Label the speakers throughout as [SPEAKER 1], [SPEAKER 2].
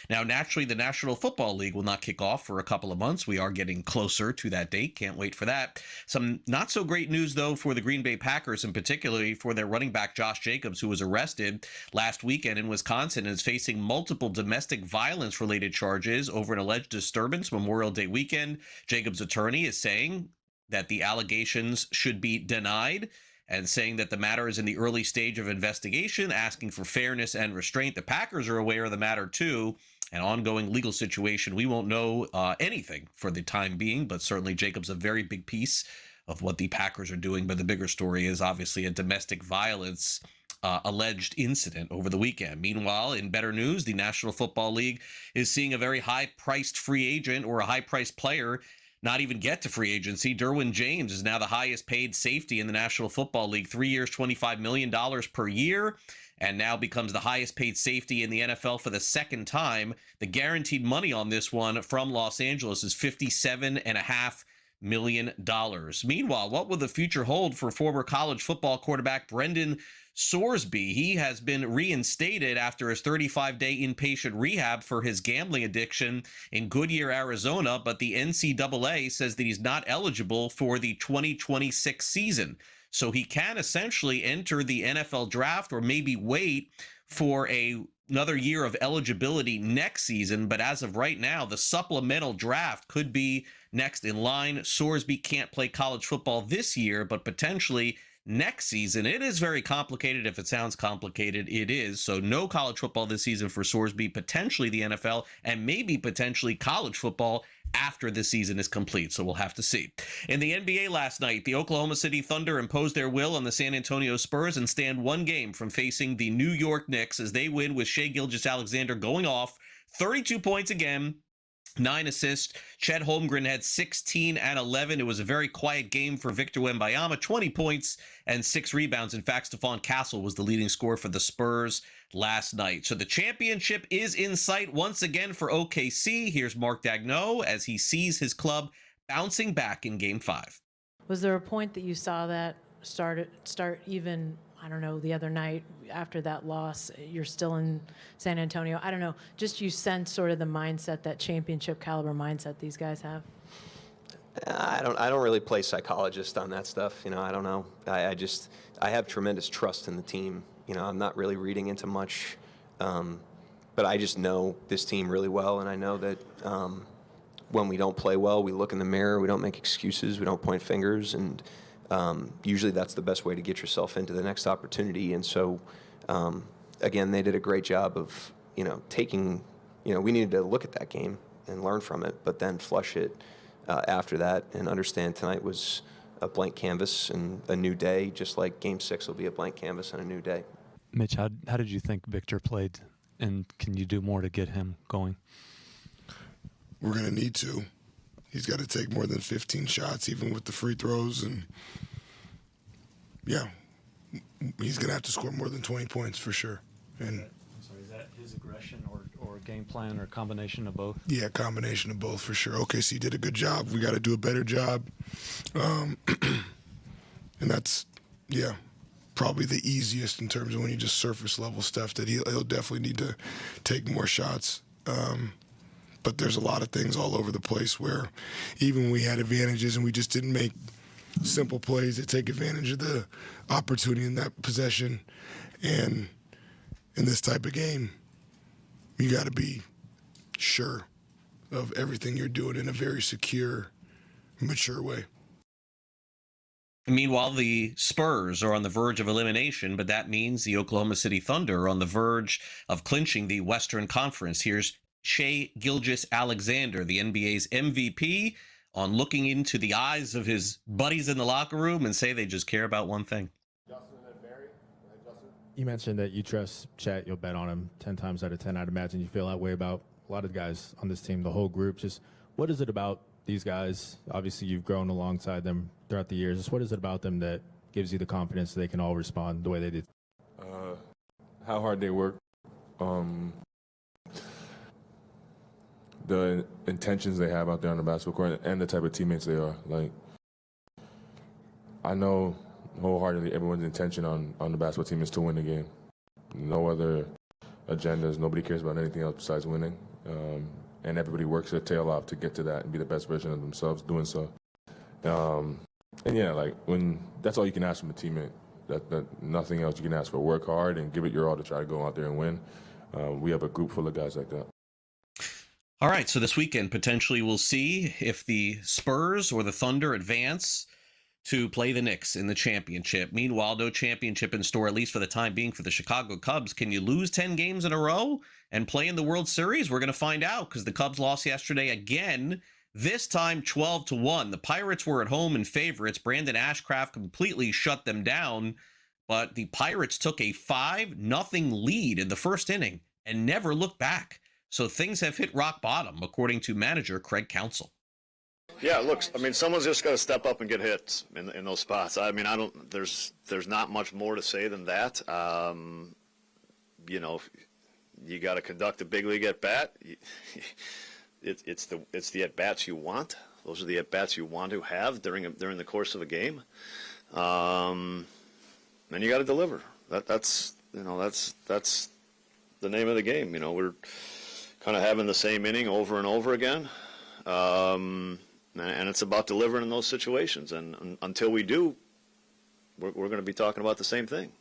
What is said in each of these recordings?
[SPEAKER 1] Now, naturally, the National Football League will not kick off for a couple of months. We are getting closer to that date. Can't wait for that. Some not so great news, though, for the Green Bay Packers, and particularly for their running back, Josh Jacobs, who was arrested last weekend in Wisconsin and is facing multiple domestic violence-related charges over an alleged disturbance Memorial Day weekend. Jacobs' attorney is saying that the allegations should be denied and saying that the matter is in the early stage of investigation, asking for fairness and restraint. The Packers are aware of the matter, too. An ongoing legal situation. We won't know anything for the time being, but certainly Jacobs a very big piece of what the Packers are doing. But the bigger story is obviously a domestic violence alleged incident over the weekend. Meanwhile, in better news, the National Football League is seeing a very high-priced free agent or a high-priced player not even get to free agency. Derwin James is now the highest paid safety in the National Football League, 3 years, $25 million per year, and now becomes the highest paid safety in the NFL for the second time. The guaranteed money on this one from Los Angeles is $57.5 million. Meanwhile, what will the future hold for former college football quarterback Brendan Sorsby? He has been reinstated after his 35-day inpatient rehab for his gambling addiction in Goodyear, Arizona, but the NCAA says that he's not eligible for the 2026 season. So he can essentially enter the NFL draft or maybe wait for another year of eligibility next season. But as of right now, the supplemental draft could be next in line. Sorsby can't play college football this year, but potentially next season. It is very complicated. If it sounds complicated, it is. So no college football this season for Sorsby, potentially the NFL, and maybe potentially college football after the season is complete. So we'll have to see. In the NBA last night, the Oklahoma City Thunder imposed their will on the San Antonio Spurs and stand one game from facing the New York Knicks as they win with Shai Gilgeous-Alexander going off 32 points again, 9 assists. Chet Holmgren had 16 and 11. It was a very quiet game for Victor Wembanyama, 20 points and 6 rebounds. In fact, Stephon Castle was the leading scorer for the Spurs last night. So the championship is in sight once again for OKC. Here's Mark Daigneault as he sees his club bouncing back in Game 5.
[SPEAKER 2] Was there a point that you saw that start even, I don't know, the other night after that loss? You're still in San Antonio. I don't know. Just you sense sort of the mindset, that championship caliber mindset these guys have.
[SPEAKER 3] I don't really play psychologist on that stuff. You know, I don't know. I have tremendous trust in the team. You know, I'm not really reading into much, but I just know this team really well, and I know that when we don't play well, we look in the mirror. We don't make excuses. We don't point fingers, and usually that's the best way to get yourself into the next opportunity. And so, again, they did a great job of, taking, we needed to look at that game and learn from it, but then flush it after that and understand tonight was a blank canvas and a new day, just like Game 6 will be a blank canvas and a new day.
[SPEAKER 4] Mitch, how did you think Victor played, and can you do more to get him going?
[SPEAKER 5] We're going to need to. He's got to take more than 15 shots, even with the free throws. And, yeah, he's going to have to score more than 20 points for sure. And
[SPEAKER 4] so is that his aggression or game plan or a combination of both?
[SPEAKER 5] Yeah, combination of both for sure. OKC did a good job. We got to do a better job. And that's, probably the easiest in terms of when you just surface level stuff, that he'll definitely need to take more shots. But there's a lot of things all over the place where even when we had advantages and we just didn't make simple plays to take advantage of the opportunity in that possession. And in this type of game, you got to be sure of everything you're doing in a very secure, mature way.
[SPEAKER 1] Meanwhile, the Spurs are on the verge of elimination, but that means the Oklahoma City Thunder are on the verge of clinching the Western Conference. Here's Shai Gilgeous-Alexander, the NBA's MVP, on looking into the eyes of his buddies in the locker room and say they just care about one thing.
[SPEAKER 6] You mentioned that you trust Chet, you'll bet on him 10 times out of 10. I'd imagine you feel that way about a lot of the guys on this team, the whole group. Just what is it about these guys? Obviously, you've grown alongside them throughout the years. Just what is it about them that gives you the confidence they can all respond the way they did?
[SPEAKER 7] How hard they work. The intentions they have out there on the basketball court and the type of teammates they are. Like, I know wholeheartedly everyone's intention on the basketball team is to win the game. No other agendas. Nobody cares about anything else besides winning. and everybody works their tail off to get to that and be the best version of themselves doing so. And yeah, like when that's all you can ask from a teammate. That nothing else you can ask for. Work hard and give it your all to try to go out there and win. We have a group full of guys like that.
[SPEAKER 1] All right, so this weekend, potentially we'll see if the Spurs or the Thunder advance to play the Knicks in the championship. Meanwhile, no championship in store, at least for the time being, for the Chicago Cubs. Can you lose 10 games in a row and play in the World Series? We're going to find out, because the Cubs lost yesterday again, this time 12-1. The Pirates were at home and favorites. Brandon Ashcraft completely shut them down, but the Pirates took a 5-0 lead in the first inning and never looked back. So things have hit rock bottom, according to manager Craig Counsell.
[SPEAKER 8] Yeah, look, I mean, someone's just got to step up and get hits in those spots. I mean, there's not much more to say than that. You know, you got to conduct a big league at bat. It's the at bats you want. Those are the at bats you want to have during the course of a game. And you got to deliver. That's the name of the game. You know, we're kind of having the same inning over and over again. And it's about delivering in those situations. And until we do, we're going to be talking about the same thing.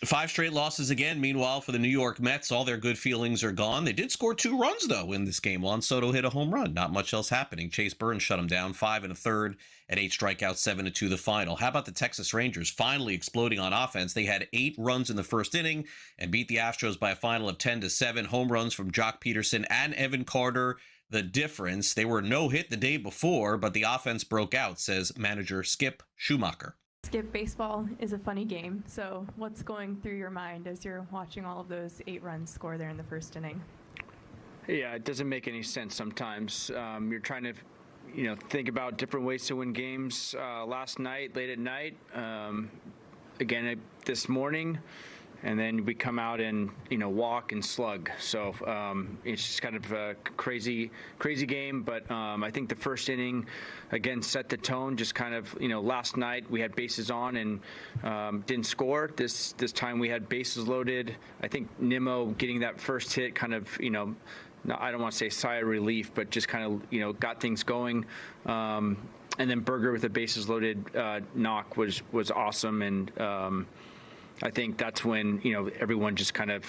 [SPEAKER 1] 5 straight losses again. Meanwhile, for the New York Mets, all their good feelings are gone. They did score 2 runs, though, in this game. Juan Soto hit a home run. Not much else happening. Chase Burns shut him down, 5 1/3, and 8 strikeouts, 7-2 the final. How about the Texas Rangers finally exploding on offense? They had 8 runs in the first inning and beat the Astros by a final of 10-7. Home runs from Jock Peterson and Evan Carter. The difference, they were no hit the day before, but the offense broke out, says manager Skip Schumacher.
[SPEAKER 9] Skip, baseball is a funny game. So what's going through your mind as you're watching all of those 8 runs score there in the first inning?
[SPEAKER 10] Yeah, it doesn't make any sense sometimes. You're trying to, think about different ways to win games. Last night, late at night, again this morning, and then we come out and walk and slug. So it's just kind of a crazy game. But I think the first inning again set the tone. Just kind of last night we had bases on and didn't score. This time we had bases loaded. I think Nimmo getting that first hit kind of I don't want to say sigh of relief, but just kind of got things going. And then Berger with the bases loaded knock was awesome. And I think that's when, everyone just kind of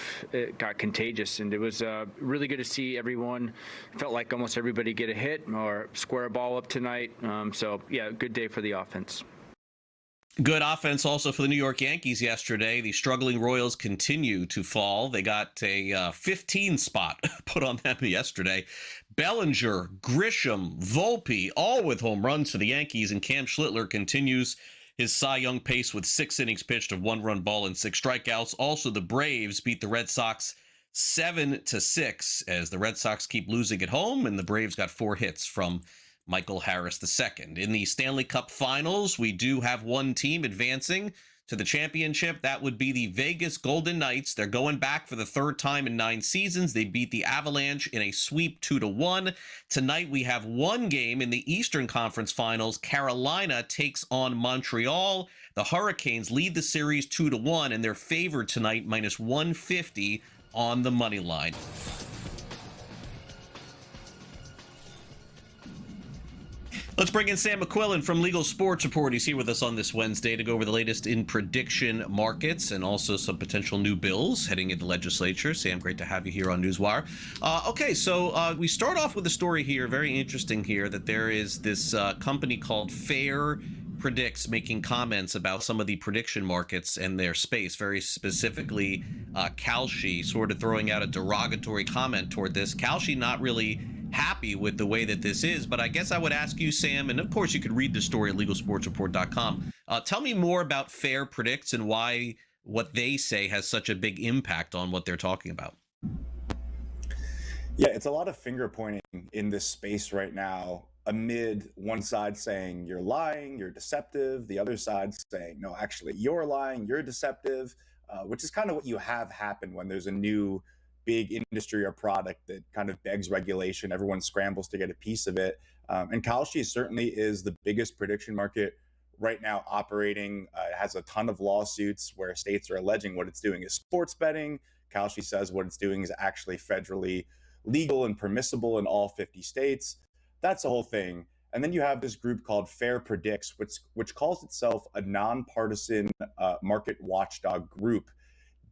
[SPEAKER 10] got contagious, and it was really good to see everyone. Felt like almost everybody get a hit or square a ball up tonight. So, yeah, good day for the offense.
[SPEAKER 1] Good offense also for the New York Yankees yesterday. The struggling Royals continue to fall. They got a 15 spot put on them yesterday. Bellinger, Grisham, Volpe, all with home runs for the Yankees, and Cam Schlittler continues his Cy Young pace with 6 innings pitched of 1-run ball and 6 strikeouts. Also, the Braves beat the Red Sox 7-6 as the Red Sox keep losing at home, and the Braves got 4 hits from Michael Harris II. In the Stanley Cup Finals, we do have one team advancing to the championship. That would be the Vegas Golden Knights. They're going back for the 3rd time in 9 seasons. They beat the Avalanche in a sweep 2-1. Tonight we have one game in the Eastern Conference Finals. Carolina takes on Montreal. The Hurricanes lead the series 2-1, and they're favored tonight -150 on the money line. Let's bring in Sam McQuillan from Legal Sports Report. He's here with us on this Wednesday to go over the latest in prediction markets and also some potential new bills heading into legislature. Sam, great to have you here on Newswire. Okay, so we start off with a story here, very interesting here, that there is this company called Fair Predicts making comments about some of the prediction markets and their space, very specifically Kalshi sort of throwing out a derogatory comment toward this. Kalshi not really happy with the way that this is, but I guess I would ask you, Sam, and of course you could read the story at legalsportsreport.com. Tell me more about Fair Predicts and why what they say has such a big impact on what they're talking about.
[SPEAKER 11] Yeah, it's a lot of finger pointing in this space right now, amid one side saying you're lying, you're deceptive, the other side saying, no, actually, you're lying, you're deceptive, which is kind of what you have happen when there's a new big industry or product that kind of begs regulation. Everyone scrambles to get a piece of it. And Kalshi certainly is the biggest prediction market right now operating. It has a ton of lawsuits where states are alleging what it's doing is sports betting. Kalshi says what it's doing is actually federally legal and permissible in all 50 states. That's the whole thing. And then you have this group called Fair Predicts, which calls itself a nonpartisan market watchdog group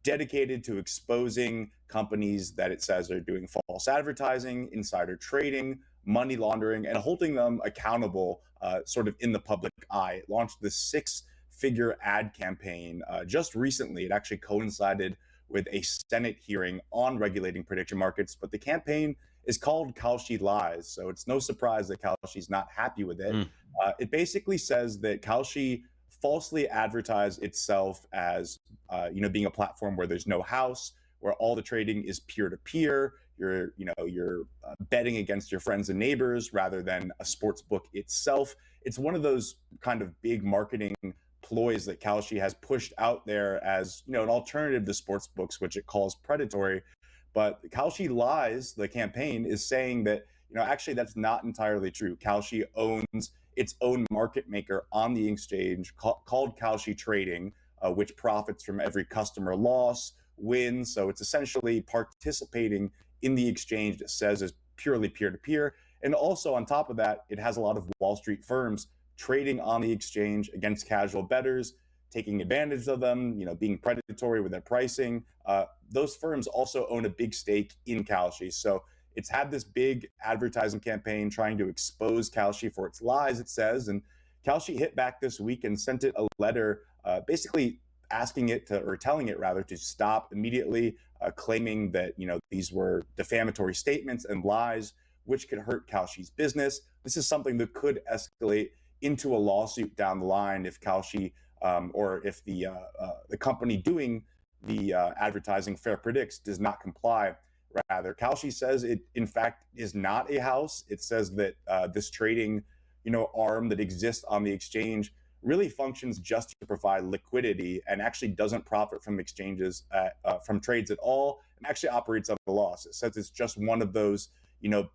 [SPEAKER 11] dedicated to exposing companies that it says are doing false advertising, insider trading, money laundering, and holding them accountable sort of in the public eye. It launched this 6-figure ad campaign just recently. It actually coincided with a Senate hearing on regulating prediction markets, but the campaign is called Kalshi Lies. So it's no surprise that Kalshi's not happy with it. It basically says that Kalshi falsely advertised itself as, being a platform where there's no house, where all the trading is peer-to-peer. You're betting against your friends and neighbors rather than a sports book itself. It's one of those kind of big marketing ploys that Kalshi has pushed out there as, an alternative to sports books, which it calls predatory. But Kalshi Lies, the campaign, is saying that, actually that's not entirely true. Kalshi owns its own market maker on the exchange called Kalshi Trading, which profits from every customer loss, win. So it's essentially participating in the exchange that says is purely peer-to-peer. And also on top of that, it has a lot of Wall Street firms trading on the exchange against casual bettors, taking advantage of them, being predatory with their pricing. Those firms also own a big stake in Kalshi. So it's had this big advertising campaign trying to expose Kalshi for its lies, it says. And Kalshi hit back this week and sent it a letter basically asking it to, or telling it rather, to stop immediately, claiming that, these were defamatory statements and lies, which could hurt Kalshi's business. This is something that could escalate into a lawsuit down the line if Kalshi or if the company doing the advertising Fair Predicts does not comply. Rather, Kalshi says it, in fact, is not a house. It says that this trading, arm that exists on the exchange really functions just to provide liquidity and actually doesn't profit from exchanges, from trades at all, and actually operates at a loss. It says it's just one of those,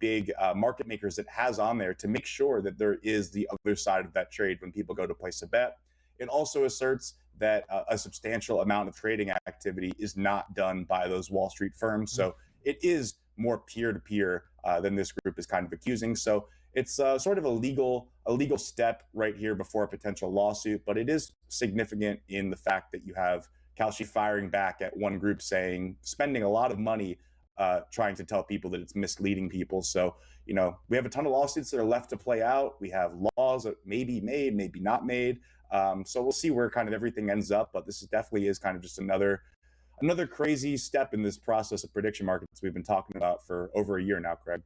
[SPEAKER 11] big market makers that has on there to make sure that there is the other side of that trade when people go to place a bet. It also asserts that a substantial amount of trading activity is not done by those Wall Street firms. So it is more peer-to-peer than this group is kind of accusing. So it's sort of a legal step right here before a potential lawsuit, but it is significant in the fact that you have Kalshi firing back at one group spending a lot of money trying to tell people that it's misleading people. So, we have a ton of lawsuits that are left to play out. We have laws that may be made, maybe not made. So we'll see where kind of everything ends up, but this definitely is kind of just another crazy step in this process of prediction markets we've been talking about for over a year now, Craig.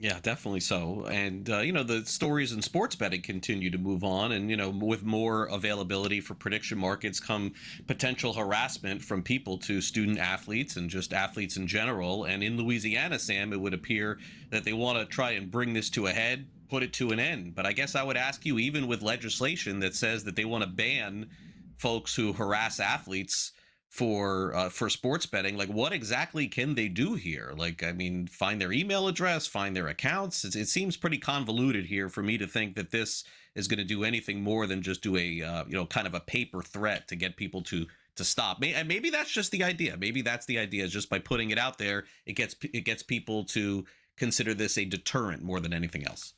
[SPEAKER 1] Yeah, definitely so. And, the stories in sports betting continue to move on. And, with more availability for prediction markets come potential harassment from people to student athletes and just athletes in general. And in Louisiana, Sam, it would appear that they want to try and bring this to a head, put it to an end. But I guess I would ask you, even with legislation that says that they want to ban folks who harass athletes for sports betting, like what exactly can they do here? Find their email address, find their accounts. It seems pretty convoluted here for me to think that this is going to do anything more than just do a kind of a paper threat to get people to stop. And maybe that's just the idea. Maybe that's the idea, is just by putting it out there, it gets people to consider this a deterrent more than anything else.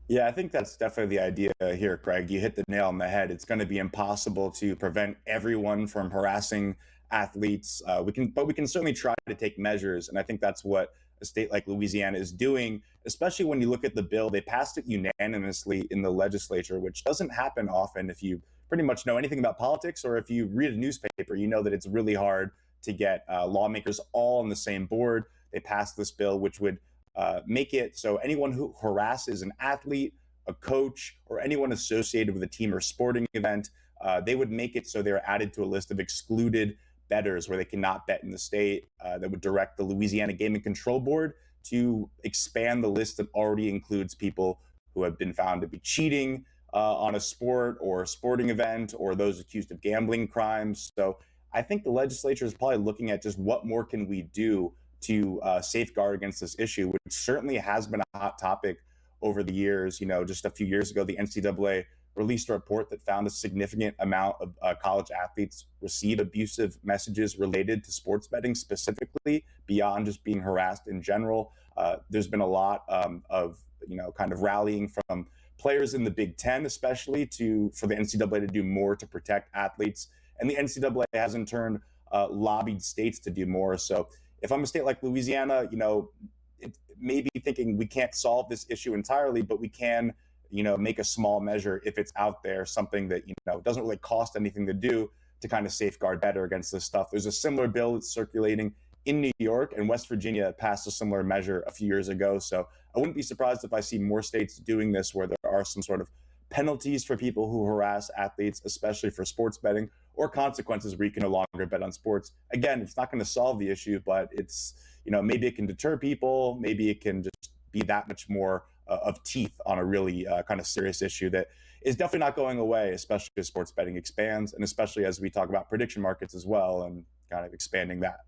[SPEAKER 11] Yeah, I think that's definitely the idea here, Craig. You hit the nail on the head. It's going to be impossible to prevent everyone from harassing athletes. We can certainly try to take measures, and I think that's what a state like Louisiana is doing, especially when you look at the bill. They passed it unanimously in the legislature, which doesn't happen often. If you pretty much know anything about politics, or if you read a newspaper, you know that it's really hard to get lawmakers all on the same board. They passed this bill, which would make it so anyone who harasses an athlete, a coach, or anyone associated with a team or sporting event, they would make it so they're added to a list of excluded bettors where they cannot bet in the state. That would direct the Louisiana Gaming Control Board to expand the list that already includes people who have been found to be cheating on a sport or a sporting event, or those accused of gambling crimes. So I think the legislature is probably looking at just what more can we do to safeguard against this issue, which certainly has been a hot topic over the years. Just a few years ago, the NCAA released a report that found a significant amount of college athletes receive abusive messages related to sports betting specifically, beyond just being harassed in general. There's been a lot of kind of rallying from players in the Big Ten, especially for the NCAA to do more to protect athletes. And the NCAA has in turn lobbied states to do more. So if I'm a state like Louisiana, it may be thinking we can't solve this issue entirely, but we can, make a small measure if it's out there, something that, doesn't really cost anything to do to kind of safeguard better against this stuff. There's a similar bill that's circulating in New York, and West Virginia passed a similar measure a few years ago. So I wouldn't be surprised if I see more states doing this, where there are some sort of penalties for people who harass athletes, especially for sports betting, or consequences where you can no longer bet on sports. Again, it's not going to solve the issue, but it's, maybe it can deter people. Maybe it can just be that much more of teeth on a really kind of serious issue that is definitely not going away, especially as sports betting expands, and especially as we talk about prediction markets as well and kind of expanding that.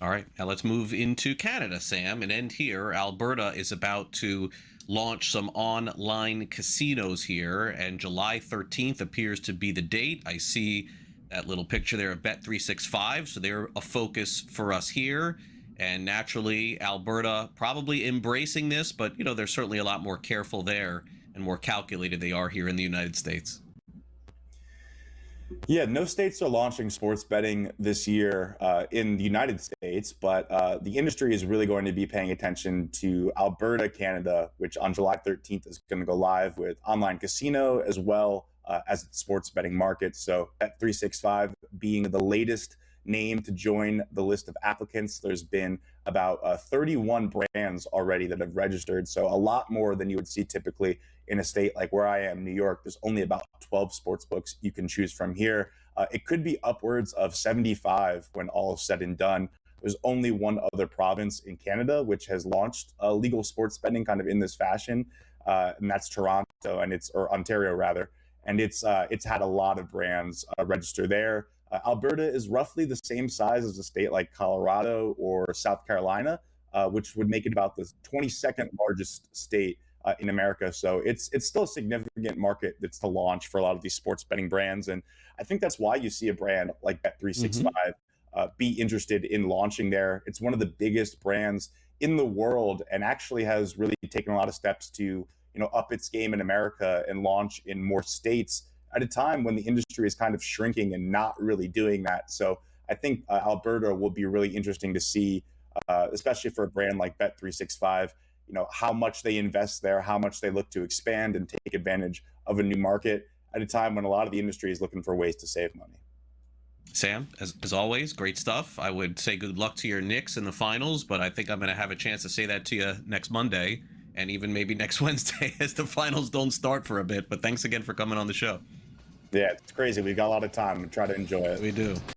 [SPEAKER 1] All right, now let's move into Canada, Sam, and end here. Alberta is about to launch some online casinos here, and July 13th appears to be the date. I see that little picture there of Bet365, so they're a focus for us here. And naturally, Alberta probably embracing this, but, they're certainly a lot more careful there and more calculated they are here in the United States.
[SPEAKER 11] Yeah, no states are launching sports betting this year in the United States, but the industry is really going to be paying attention to Alberta, Canada, which on July 13th is going to go live with online casino as well as its sports betting market. So Bet365 being the latest name to join the list of applicants. There's been about 31 brands already that have registered. So a lot more than you would see typically in a state like where I am, New York. There's only about 12 sports books you can choose from here. It could be upwards of 75 when all is said and done. There's only one other province in Canada which has launched legal sports betting kind of in this fashion, and that's Toronto, or Ontario rather. And it's had a lot of brands register there. Alberta is roughly the same size as a state like Colorado or South Carolina, which would make it about the 22nd largest state in America. So it's still a significant market that's to launch for a lot of these sports betting brands. And I think that's why you see a brand like Bet365 be interested in launching there. It's one of the biggest brands in the world and actually has really taken a lot of steps to up its game in America and launch in more states at a time when the industry is kind of shrinking and not really doing that. So I think Alberta will be really interesting to see, especially for a brand like Bet365, how much they invest there, how much they look to expand and take advantage of a new market at a time when a lot of the industry is looking for ways to save money.
[SPEAKER 1] Sam, as always, great stuff. I would say good luck to your Knicks in the finals, but I think I'm going to have a chance to say that to you next Monday and even maybe next Wednesday as the finals don't start for a bit. But thanks again for coming on the show.
[SPEAKER 11] Yeah, it's crazy. We've got a lot of time to try to enjoy it.
[SPEAKER 1] We do.